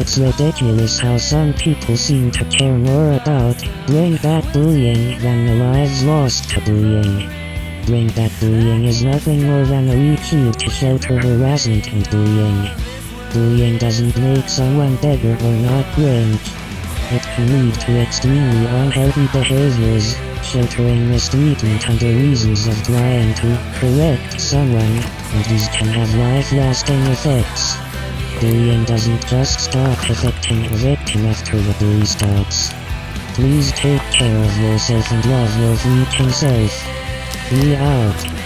It's ridiculous how some people seem to care more about bring back bullying than the lives lost to bullying. Bring back bullying is nothing more than a repeal to shelter harassment and bullying. Bullying doesn't make someone better or not great. It can lead to extremely unhealthy behaviors, sheltering mistreatment under reasons of trying to correct someone, and these can have life-lasting effects. Bullying doesn't just stop affecting a victim after the bully stops. Please take care of yourself and love your freaking self. Be out.